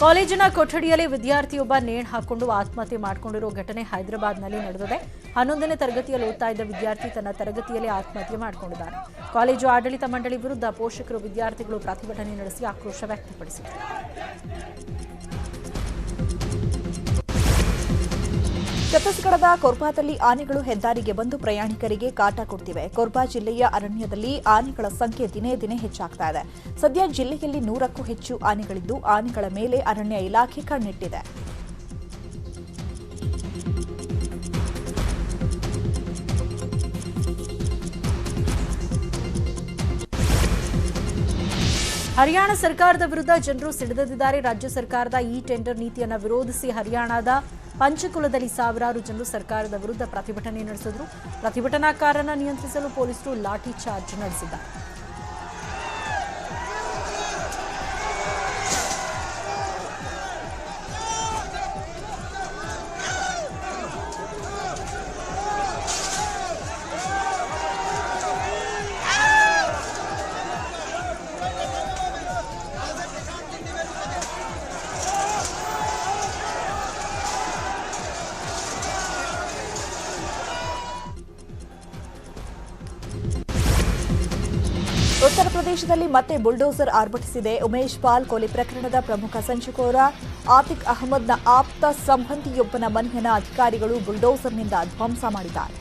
ಕಾಲೇಜಿನ ಕೊಠಡಿಯಲ್ಲಿ ವಿದ್ಯಾರ್ಥಿಯೊಬ್ಬ ನೇಣು ಹಾಕಿಕೊಂಡು ಆತ್ಮಹತ್ಯೆ ಮಾಡಿಕೊಂಡಿರೋ ಘಟನೆ ಹೈದರಾಬಾದ್ನಲ್ಲಿ ನಡೆದಿದೆ. 11ನೇ ತರಗತಿಯಲ್ಲಿ ಓದ್ತಾ ಇದ್ದ ವಿದ್ಯಾರ್ಥಿ ತನ್ನ ತರಗತಿಯಲ್ಲಿ ಆತ್ಮಹತ್ಯೆ ಮಾಡಿಕೊಂಡಿದ್ದಾನೆ. ಕಾಲೇಜು ಆಡಳಿತ ಮಂಡಳಿ ವಿರುದ್ಧ ಪೋಷಕರು, ವಿದ್ಯಾರ್ಥಿಗಳು ಪ್ರತಿಭಟನೆ ನಡೆಸಿ ಆಕ್ರೋಶ ವ್ಯಕ್ತಪಡಿಸಿದರು. ಛತ್ತೀಸ್ಗಢದ ಕೊರ್ಬಾದಲ್ಲಿ ಆನೆಗಳು ಹೆದ್ದಾರಿಗೆ ಬಂದು ಪ್ರಯಾಣಿಕರಿಗೆ ಕಾಟ ಕೊಡ್ತಿವೆ. ಕೊರ್ಬಾ ಜಿಲ್ಲೆಯ ಅರಣ್ಯದಲ್ಲಿ ಆನೆಗಳ ಸಂಖ್ಯೆ ದಿನೇ ದಿನೇ ಹೆಚ್ಚಾಗ್ತಾ ಇದೆ. ಸದ್ಯ ಜಿಲ್ಲೆಯಲ್ಲಿ 100ಕ್ಕೂ ಹೆಚ್ಚು ಆನೆಗಳಿದ್ದು ಆನೆಗಳ ಮೇಲೆ ಅರಣ್ಯ ಇಲಾಖೆ ಕಣ್ಣಿಟ್ಟಿದೆ. ಹರಿಯಾಣ ಸರ್ಕಾರದ ವಿರುದ್ಧ ಜನರು ಸಿಡಿದಿದ್ದಾರೆ. ರಾಜ್ಯ ಸರ್ಕಾರದ ಈ ಟೆಂಡರ್ ನೀತಿಯನ್ನು ವಿರೋಧಿಸಿ ಹರಿಯಾಣದ ಪಂಚಕುಲದಲ್ಲಿ ಸಾವಿರಾರು ಜನರು ಸರ್ಕಾರದ ವಿರುದ್ಧ ಪ್ರತಿಭಟನೆ ನಡೆಸಿದರು. ಪ್ರತಿಭಟನಾಕಾರರನ್ನು ನಿಯಂತ್ರಿಸಲು ಪೊಲೀಸರು ಲಾಠಿ ಚಾರ್ಜ್ ನಡೆಸಿದ್ದಾರೆ. ಉತ್ತರ ಪ್ರದೇಶದಲ್ಲಿ ಮತ್ತೆ ಬುಲ್ಡೋಸರ್ ಆರ್ಭಟಿಸಿದೆ. ಉಮೇಶ್ ಪಾಲ್ ಕೊಲೆ ಪ್ರಕರಣದ ಪ್ರಮುಖ ಸಂಚುಕೋರ ಆತಿಕ್ ಅಹಮದ್ನ ಆಪ್ತ ಸಂಬಂಧಿಯೊಬ್ಬನ ಮನೆಯನ್ನು ಅಧಿಕಾರಿಗಳು ಬುಲ್ಡೋಸರ್ನಿಂದ ಧ್ವಂಸ ಮಾಡಿದ್ದಾರೆ.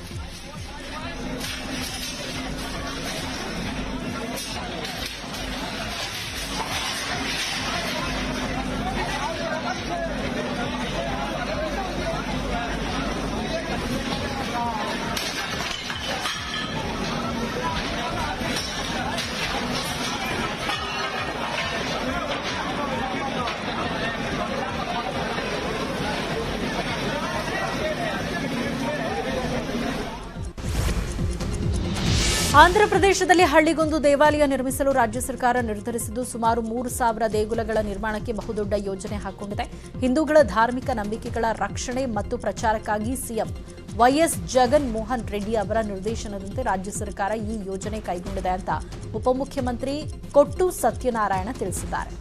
ಆಂಧ್ರಪ್ರದೇಶದಲ್ಲಿ ಹಳ್ಳಿಗೊಂದು ದೇವಾಲಯ ನಿರ್ಮಿಸಲು ರಾಜ್ಯ ಸರ್ಕಾರ ನಿರ್ಧರಿಸಿದ್ದು ಸುಮಾರು 3,000 ದೇಗುಲಗಳ ನಿರ್ಮಾಣಕ್ಕೆ ಬಹುದೊಡ್ಡ ಯೋಜನೆ ಹಾಕಿಕೊಂಡಿದೆ. ಹಿಂದೂಗಳ ಧಾರ್ಮಿಕ ನಂಬಿಕೆಗಳ ರಕ್ಷಣೆ ಮತ್ತು ಪ್ರಚಾರಕ್ಕಾಗಿ ಸಿಎಂ ವೈಎಸ್ ಜಗನ್ ಮೋಹನ್ ರೆಡ್ಡಿ ಅವರ ನಿರ್ದೇಶನದಂತೆ ರಾಜ್ಯ ಸರ್ಕಾರ ಈ ಯೋಜನೆ ಕೈಗೊಂಡಿದೆ ಅಂತ ಉಪಮುಖ್ಯಮಂತ್ರಿ ಕೊಟ್ಟು ಸತ್ಯನಾರಾಯಣ ತಿಳಿಸಿದ್ದಾರೆ.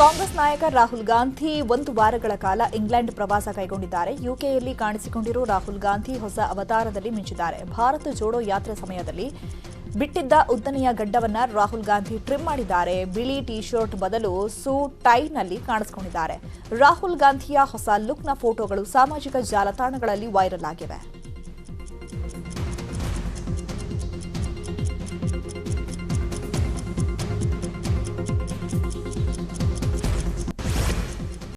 ಕಾಂಗ್ರೆಸ್ ನಾಯಕ ರಾಹುಲ್ ಗಾಂಧಿ 1 ವಾರಗಳ ಕಾಲ ಇಂಗ್ಲೆಂಡ್ ಪ್ರವಾಸ ಕೈಗೊಂಡಿದ್ದಾರೆ. ಯುಕೆಯಲ್ಲಿ ಕಾಣಿಸಿಕೊಂಡಿರುವ ರಾಹುಲ್ ಗಾಂಧಿ ಹೊಸ ಅವತಾರದಲ್ಲಿ ಮಿಂಚಿದ್ದಾರೆ. ಭಾರತ್ ಜೋಡೋ ಯಾತ್ರೆ ಸಮಯದಲ್ಲಿ ಬಿಟ್ಟಿದ್ದ ಉದ್ದನೆಯ ಗಡ್ಡವನ್ನ ರಾಹುಲ್ ಗಾಂಧಿ ಟ್ರಿಮ್ ಮಾಡಿದ್ದಾರೆ. ಬಿಳಿ ಟಿ ಶರ್ಟ್ ಬದಲು ಸೂಟ್ ಟೈನಲ್ಲಿ ಕಾಣಿಸಿಕೊಂಡಿದ್ದಾರೆ. ರಾಹುಲ್ ಗಾಂಧಿಯ ಹೊಸ ಲುಕ್ನ ಫೋಟೋಗಳು ಸಾಮಾಜಿಕ ಜಾಲತಾಣಗಳಲ್ಲಿ ವೈರಲ್ ಆಗಿವೆ.